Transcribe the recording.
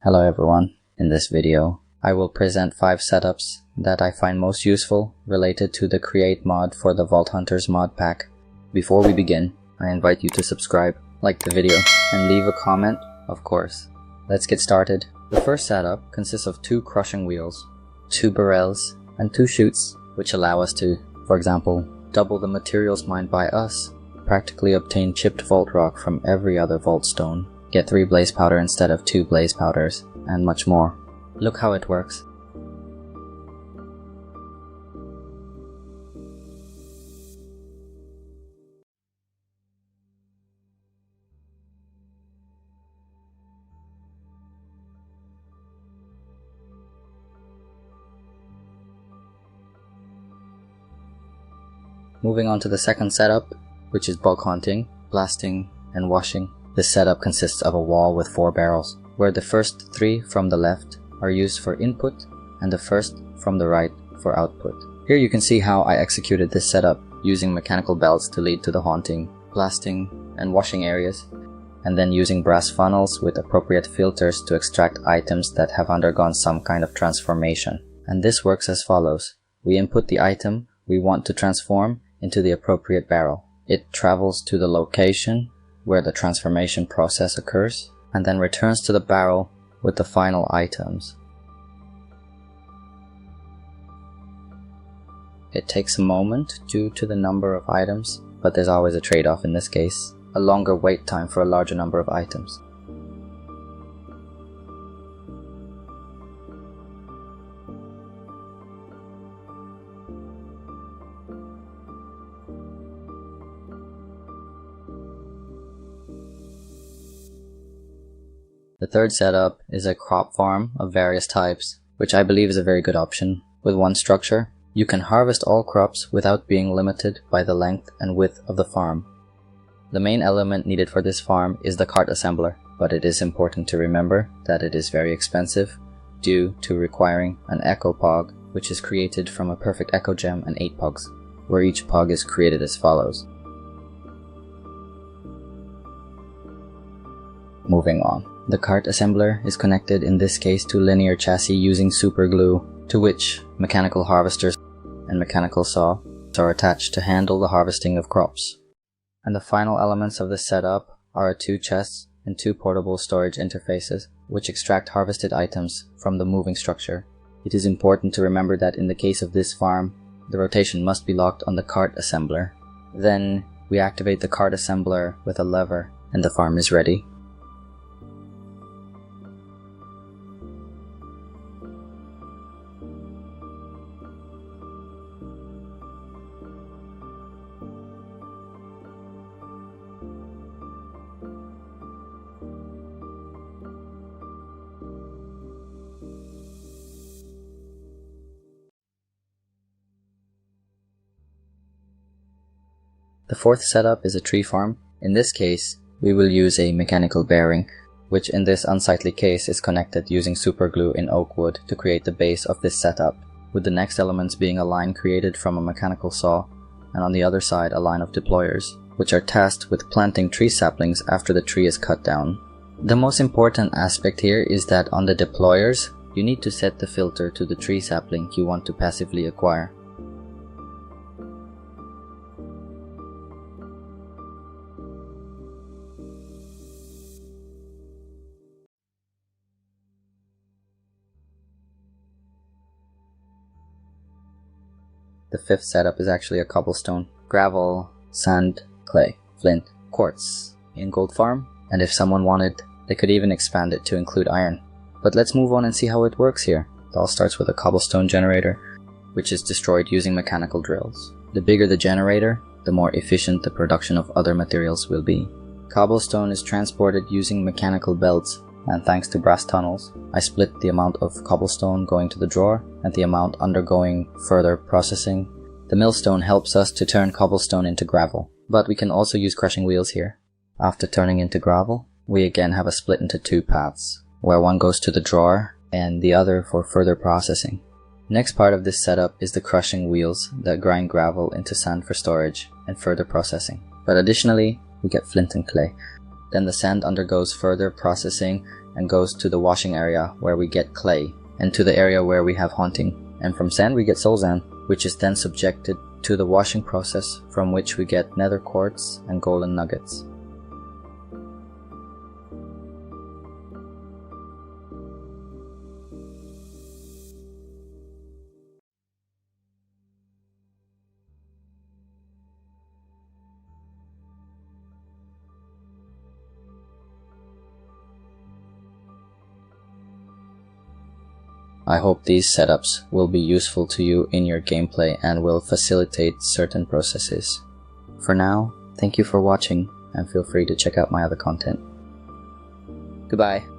Hello everyone, in this video I will present 5 setups that I find most useful related to the Create mod for the Vault Hunters Modpack. Before we begin, I invite you to subscribe, like the video, and leave a comment, of course. Let's get started. The first setup consists of 2 crushing wheels, 2 barrels, and 2 chutes, which allow us to, for example, double the materials mined by us, practically obtain chipped vault rock from every other vault stone, get 3 blaze powder instead of 2 blaze powders, and much more. Look how it works. Moving on to the second setup, which is bulk hunting, blasting, and washing. This setup consists of a wall with 4 barrels, where the first 3 from the left are used for input and the first from the right for output. Here you can see how I executed this setup using mechanical belts to lead to the haunting, blasting, and washing areas, and then using brass funnels with appropriate filters to extract items that have undergone some kind of transformation. And this works as follows. We input the item we want to transform into the appropriate barrel. It travels to the location where the transformation process occurs and then returns to the barrel with the final items. It takes a moment due to the number of items, but there's always a trade-off in this case, a longer wait time for a larger number of items. The third setup is a crop farm of various types, which I believe is a very good option. With one structure, you can harvest all crops without being limited by the length and width of the farm. The main element needed for this farm is the cart assembler, but it is important to remember that it is very expensive due to requiring an echo pog, which is created from a perfect echo gem and 8 pogs, where each pog is created as follows. Moving on. The cart assembler is connected in this case to linear chassis using super glue, to which mechanical harvesters and mechanical saw are attached to handle the harvesting of crops. And the final elements of this setup are 2 chests and 2 portable storage interfaces, which extract harvested items from the moving structure. It is important to remember that in the case of this farm, the rotation must be locked on the cart assembler. Then we activate the cart assembler with a lever and the farm is ready. The fourth setup is a tree farm. In this case, we will use a mechanical bearing, which in this unsightly case is connected using super glue in oak wood to create the base of this setup, with the next elements being a line created from a mechanical saw, and on the other side a line of deployers, which are tasked with planting tree saplings after the tree is cut down. The most important aspect here is that on the deployers, you need to set the filter to the tree sapling you want to passively acquire. The fifth setup is actually a cobblestone, gravel, sand, clay, flint, quartz in gold farm, and if someone wanted, they could even expand it to include iron. But let's move on and see how it works here. It all starts with a cobblestone generator, which is destroyed using mechanical drills. The bigger the generator, the more efficient the production of other materials will be. Cobblestone is transported using mechanical belts, and thanks to brass tunnels, I split the amount of cobblestone going to the drawer and the amount undergoing further processing. The millstone helps us to turn cobblestone into gravel, but we can also use crushing wheels here. After turning into gravel, we again have a split into 2 paths, where one goes to the drawer and the other for further processing. Next part of this setup is the crushing wheels that grind gravel into sand for storage and further processing. But additionally, we get flint and clay. Then the sand undergoes further processing and goes to the washing area where we get clay, and to the area where we have haunting. And from sand we get soul sand, which is then subjected to the washing process, from which we get nether quartz and golden nuggets. I hope these setups will be useful to you in your gameplay and will facilitate certain processes. For now, thank you for watching and feel free to check out my other content. Goodbye.